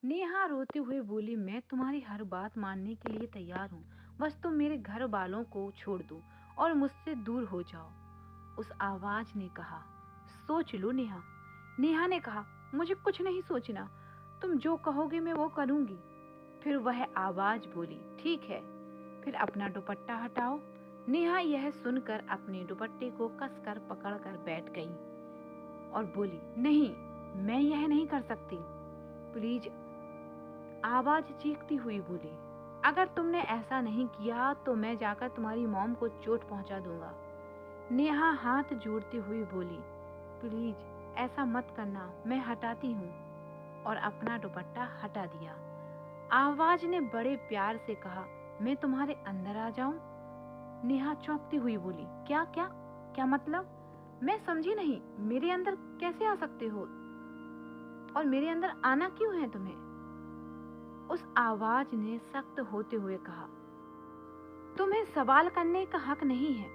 नेहा रोते हुए बोली, मैं तुम्हारी हर बात मानने के लिए तैयार हूँ। बस तुम मेरे घर वालों को छोड़ दो और मुझसे दूर हो जाओ। उस आवाज ने कहा, सोच लो नेहा। नेहा ने कहा, मुझे कुछ नहीं सोचना, तुम जो कहोगे मैं वो करूंगी। फिर वह आवाज बोली, ठीक है, फिर अपना दुपट्टा हटाओ। नेहा यह सुनकर अपने दुपट्टे को कसकर पकड़कर बैठ गई और बोली, नहीं, मैं यह नहीं कर सकती। प्लीज, आवाज चीखती हुई बोली, अगर तुमने ऐसा नहीं किया तो मैं जाकर तुम्हारी मॉम को चोट पहुंचा दूंगा। नेहा हाथ जोड़ती हुई बोली, प्लीज ऐसा मत करना, मैं हटाती हूँ। और अपना दुपट्टा हटा दिया। आवाज ने बड़े प्यार से कहा, मैं तुम्हारे अंदर आ जाऊं? नेहा चौंकती हुई बोली, क्या क्या क्या मतलब? मैं समझी नहीं, मेरे अंदर कैसे आ सकते हो और मेरे अंदर आना क्यों है तुम्हें? उस आवाज ने सख्त होते हुए कहा, तुम्हें सवाल करने का हक नहीं है।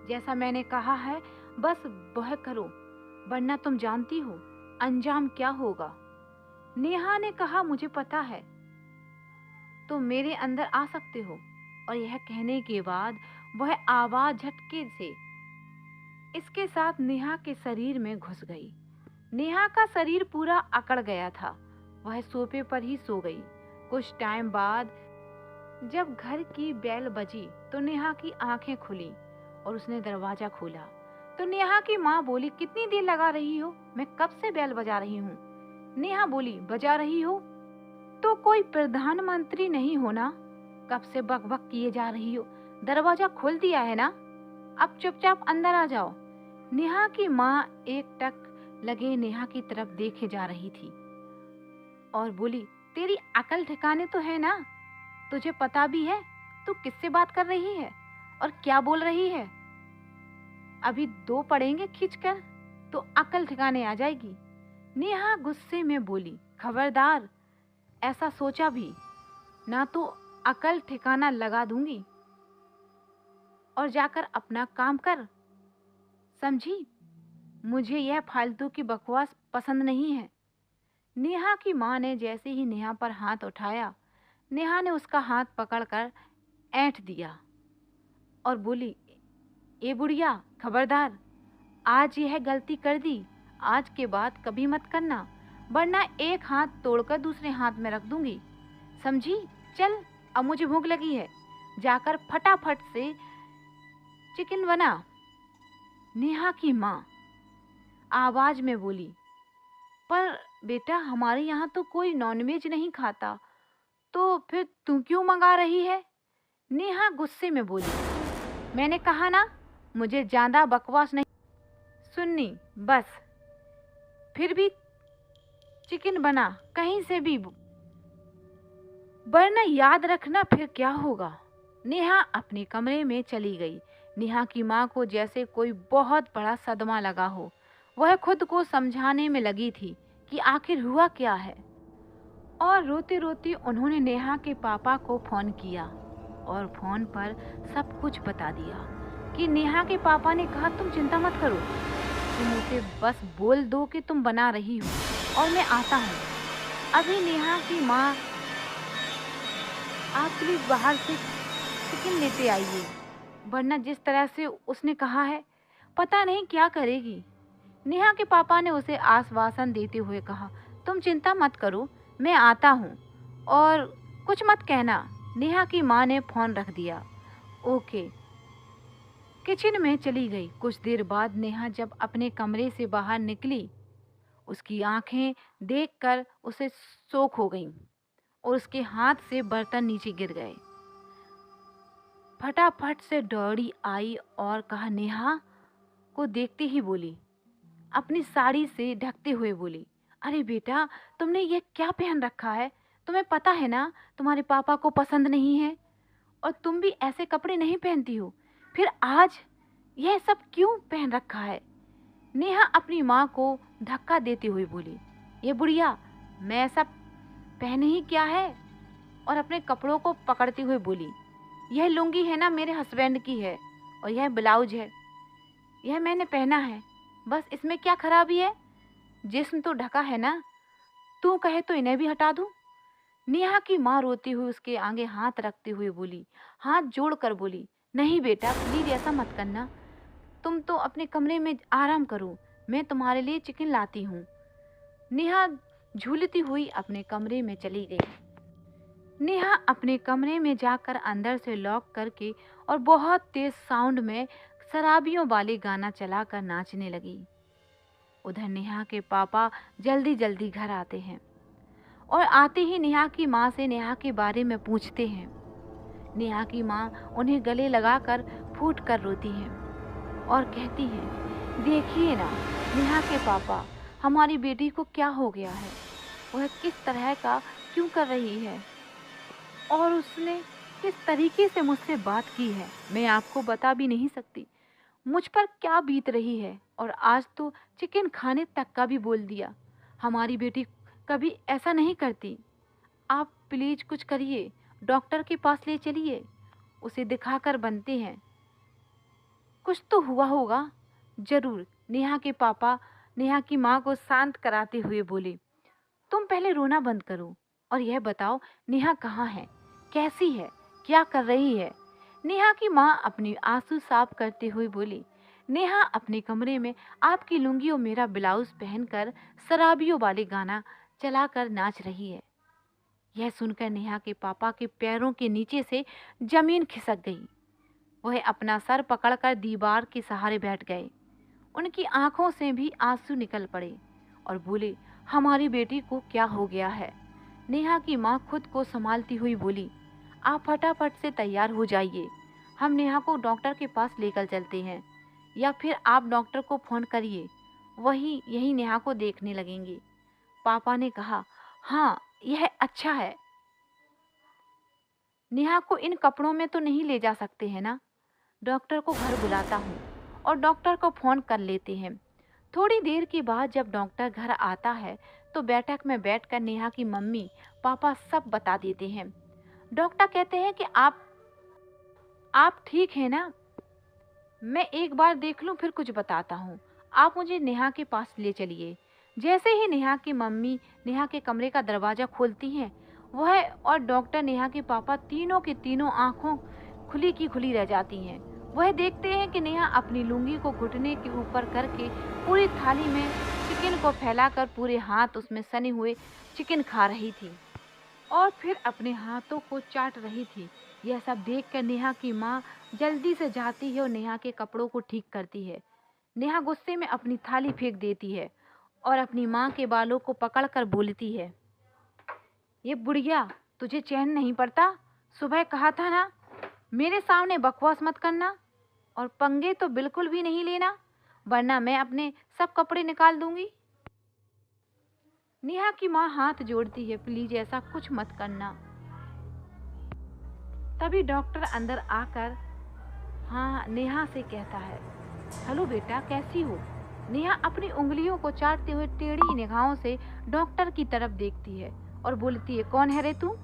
जैसा मैंने कहा है बस वह करो, वरना तुम जानती हो अंजाम क्या होगा। नेहा ने कहा, मुझे पता है, तुम मेरे अंदर आ सकते हो। और यह कहने के बाद वह आवाज झटके से इसके साथ नेहा के शरीर में घुस गई। नेहा का शरीर पूरा अकड़ गया था। वह सोफे पर ही सो गई। कुछ टाइम बाद जब घर की बेल बजी तो नेहा की आंखें खुली और उसने दरवाजा खोला। तो नेहा की माँ बोली, कितनी देर लगा रही हो? मैं कब से बेल बजा रही हूँ। नेहा बोली, बजा रही हो तो कोई प्रधानमंत्री नहीं हो ना, कब से बकबक किए जा रही हो। दरवाजा खोल दिया है ना, अब चुपचाप अंदर आ जाओ। नेहा की माँ एकटक लगे नेहा की तरफ देखे जा रही थी और बोली, तेरी अकल ठिकाने तो है ना? तुझे पता भी है तू किससे बात कर रही है और क्या बोल रही है? अभी दो पड़ेंगे खींचकर तो अकल ठिकाने आ जाएगी। नेहा गुस्से में बोली, खबरदार, ऐसा सोचा भी ना तो अकल ठिकाना लगा दूंगी और जाकर अपना काम कर, समझी? मुझे यह फालतू की बकवास पसंद नहीं है। नेहा की माँ ने जैसे ही नेहा पर हाथ उठाया, नेहा ने उसका हाथ पकड़कर ऐंठ दिया और बोली, ए बुढ़िया, खबरदार, आज यह गलती कर दी, आज के बाद कभी मत करना, वरना एक हाथ तोड़कर दूसरे हाथ में रख दूंगी, समझी? चल, अब मुझे भूख लगी है, जाकर फटाफट से चिकन बना। नेहा की माँ आवाज में बोली, पर बेटा, हमारे यहाँ तो कोई नॉनवेज नहीं खाता, तो फिर तू क्यों मंगा रही है? नेहा गुस्से में बोली, मैंने कहा ना, मुझे ज्यादा बकवास नहीं सुननी, बस। फिर भी चिकन बना कहीं से भी, वरना याद रखना फिर क्या होगा। नेहा अपने कमरे में चली गई। नेहा की माँ को जैसे कोई बहुत बड़ा सदमा लगा हो। वह खुद को समझाने में लगी थी कि आखिर हुआ क्या है, और रोते रोते उन्होंने नेहा के पापा को फोन किया और फोन पर सब कुछ बता दिया कि नेहा के पापा ने कहा, तुम चिंता मत करो, तुम उसे बस बोल दो कि तुम बना रही हो और मैं आता हूँ। अभी नेहा की माँ, आप प्लीज बाहर से चिकन लेते आइए, वरना जिस तरह से उसने कहा है पता नहीं क्या करेगी। नेहा के पापा ने उसे आश्वासन देते हुए कहा, तुम चिंता मत करो, मैं आता हूँ और कुछ मत कहना। नेहा की माँ ने फोन रख दिया। ओके, किचन में चली गई। कुछ देर बाद नेहा जब अपने कमरे से बाहर निकली, उसकी आंखें देखकर उसे शोक हो गईं और उसके हाथ से बर्तन नीचे गिर गए। फटाफट से दौड़ी आई और कहा, नेहा को देखते ही बोली, अपनी साड़ी से ढकते हुए बोली, अरे बेटा, तुमने ये क्या पहन रखा है? तुम्हें पता है ना तुम्हारे पापा को पसंद नहीं है और तुम भी ऐसे कपड़े नहीं पहनती हो, फिर आज यह सब क्यों पहन रखा है? नेहा अपनी माँ को धक्का देती हुई बोली, ये बुढ़िया, मैं सब पहने ही क्या है? और अपने कपड़ों को पकड़ती हुई बोली, यह लुंगी है ना, मेरे हस्बैंड की है, और यह ब्लाउज है, यह मैंने पहना है, बस इसमें क्या खराबी है? जिस्म तो ढका है ना, तू कहे तो इन्हें भी हटा दूं? नेहा की माँ रोती हुई उसके आगे हाथ रखते हुए बोली, हाथ जोड़कर बोली, नहीं बेटा प्लीज ऐसा मत करना। तुम तो अपने कमरे में आराम करो, मैं तुम्हारे लिए चिकन लाती हूँ। नेहा झूलती हुई अपने कमरे में चली गई। नेहा अपने कमरे में जाकर अंदर से लॉक करके और बहुत तेज साउंड में शराबियों वाले गाना चलाकर नाचने लगी। उधर नेहा के पापा जल्दी जल्दी घर आते हैं और आते ही नेहा की माँ से नेहा के बारे में पूछते हैं। नेहा की माँ उन्हें गले लगाकर फूट कर रोती है और कहती है, देखिए ना नेहा के पापा, हमारी बेटी को क्या हो गया है, वह किस तरह का क्यों कर रही है और उसने किस तरीके से मुझसे बात की है, मैं आपको बता भी नहीं सकती मुझ पर क्या बीत रही है। और आज तो चिकन खाने तक का भी बोल दिया। हमारी बेटी कभी ऐसा नहीं करती। आप प्लीज कुछ करिए, डॉक्टर के पास ले चलिए, उसे दिखाकर बनते हैं, कुछ तो हुआ होगा जरूर। नेहा के पापा नेहा की माँ को शांत कराते हुए बोले, तुम पहले रोना बंद करो और यह बताओ नेहा कहाँ है, कैसी है, क्या कर रही है। नेहा की माँ अपनी आंसू साफ करते हुए बोली, नेहा अपने कमरे में आपकी लुंगी और मेरा ब्लाउज पहनकर शराबियों वाले गाना चलाकर नाच रही है। यह सुनकर नेहा के पापा के पैरों के नीचे से जमीन खिसक गई। वह अपना सर पकड़कर दीवार के सहारे बैठ गए। उनकी आंखों से भी आंसू निकल पड़े और बोले, हमारी बेटी को क्या हो गया है। नेहा की माँ खुद को संभालती हुई बोली, आप फटाफट से तैयार हो जाइए, हम नेहा को डॉक्टर के पास लेकर चलते हैं, या फिर आप डॉक्टर को फोन करिए, वही यही नेहा को देखने लगेंगे। पापा ने कहा, हाँ यह अच्छा है, नेहा को इन कपड़ों में तो नहीं ले जा सकते हैं ना, डॉक्टर को घर बुलाता हूँ और डॉक्टर को फोन कर लेते हैं। थोड़ी देर के बाद जब डॉक्टर घर आता है तो बैठक में बैठकर नेहा की मम्मी पापा सब बता देते हैं। डॉक्टर कहते हैं कि आप ठीक है ना, मैं एक बार देख लूं फिर कुछ बताता हूँ, आप मुझे नेहा के पास ले चलिए। जैसे ही नेहा की मम्मी नेहा के कमरे का दरवाजा खोलती हैं, वह और डॉक्टर नेहा के पापा तीनों के तीनों आंखों खुली की खुली रह जाती हैं। वह देखते हैं कि नेहा अपनी लुंगी को घुटने के ऊपर करके पूरी थाली में चिकन को फैलाकर पूरे हाथ उसमें सने हुए चिकन खा रही थी और फिर अपने हाथों को चाट रही थी। यह सब देखकर नेहा की माँ जल्दी से जाती है और नेहा के कपड़ों को ठीक करती है। नेहा गुस्से में अपनी थाली फेंक देती है और अपनी माँ के बालों को पकड़कर बोलती है, ये बुढ़िया, तुझे चैन नहीं पड़ता, सुबह कहा था ना मेरे सामने बकवास मत करना और पंगे तो बिल्कुल भी नहीं लेना, वरना मैं अपने सब कपड़े निकाल दूंगी। नेहा की माँ हाथ जोड़ती है, प्लीज ऐसा कुछ मत करना। तभी डॉक्टर अंदर आकर हाँ नेहा से कहता है, हेलो बेटा कैसी हो। नेहा अपनी उंगलियों को चाटते हुए टेढ़ी निगाहों से डॉक्टर की तरफ देखती है और बोलती है, कौन है रे तू,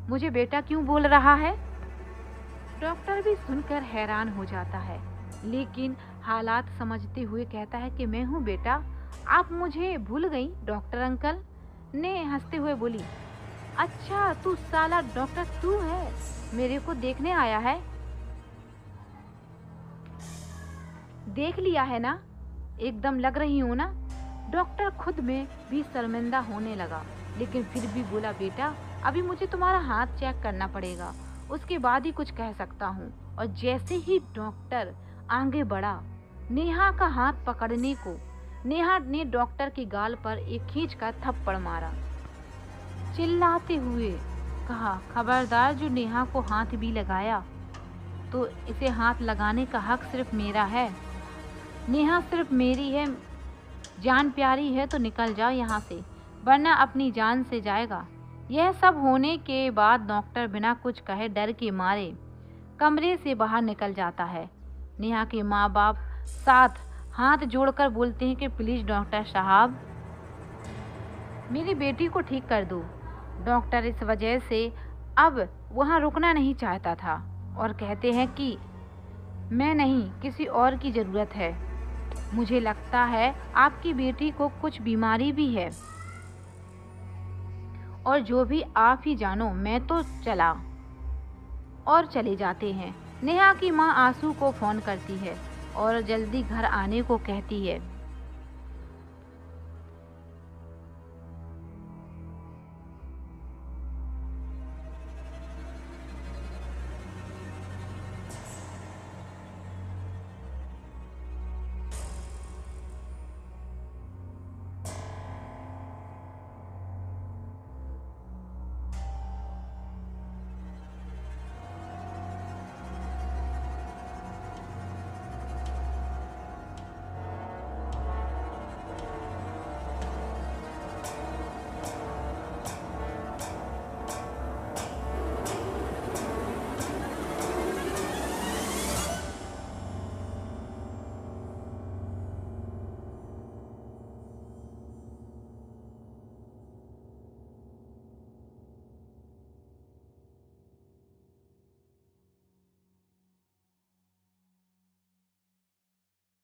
मुझे बेटा क्यों बोल रहा है। डॉक्टर भी सुनकर हैरान हो जाता है, लेकिन हालात समझते हुए कहता है कि मैं हूँ बेटा, आप मुझे भूल गई। डॉक्टर अंकल ने हंसते हुए बोली, अच्छा तू साला डॉक्टर तू है, मेरे को देखने आया है, देख लिया है ना, एकदम लग रही हूँ ना। डॉक्टर खुद में भी शर्मिंदा होने लगा, लेकिन फिर भी बोला, बेटा अभी मुझे तुम्हारा हाथ चेक करना पड़ेगा, उसके बाद ही कुछ कह सकता हूँ। और जैसे ही डॉक्टर आगे बढ़ा नेहा का हाथ पकड़ने को, नेहा ने डॉक्टर के गाल पर एक खींच का थप्पड़ मारा। चिल्लाते हुए कहा, खबरदार जो नेहा को हाथ भी लगाया तो इसे हाथ लगाने का हक सिर्फ मेरा है। नेहा सिर्फ मेरी है, जान प्यारी है तो निकल जाओ यहाँ से, वरना अपनी जान से जाएगा। यह सब होने के बाद डॉक्टर बिना कुछ कहे डर के मारे कमरे से बाहर निकल जाता है। नेहा के माँ बाप साथ हाथ जोड़कर बोलते हैं कि प्लीज डॉक्टर साहब मेरी बेटी को ठीक कर दो। डॉक्टर इस वजह से अब वहाँ रुकना नहीं चाहता था और कहते हैं कि मैं नहीं, किसी और की ज़रूरत है, मुझे लगता है आपकी बेटी को कुछ बीमारी भी है। और जो भी आप ही जानो, मैं तो चला। और चले जाते हैं। नेहा की माँ आंसू को फ़ोन करती है और जल्दी घर आने को कहती है।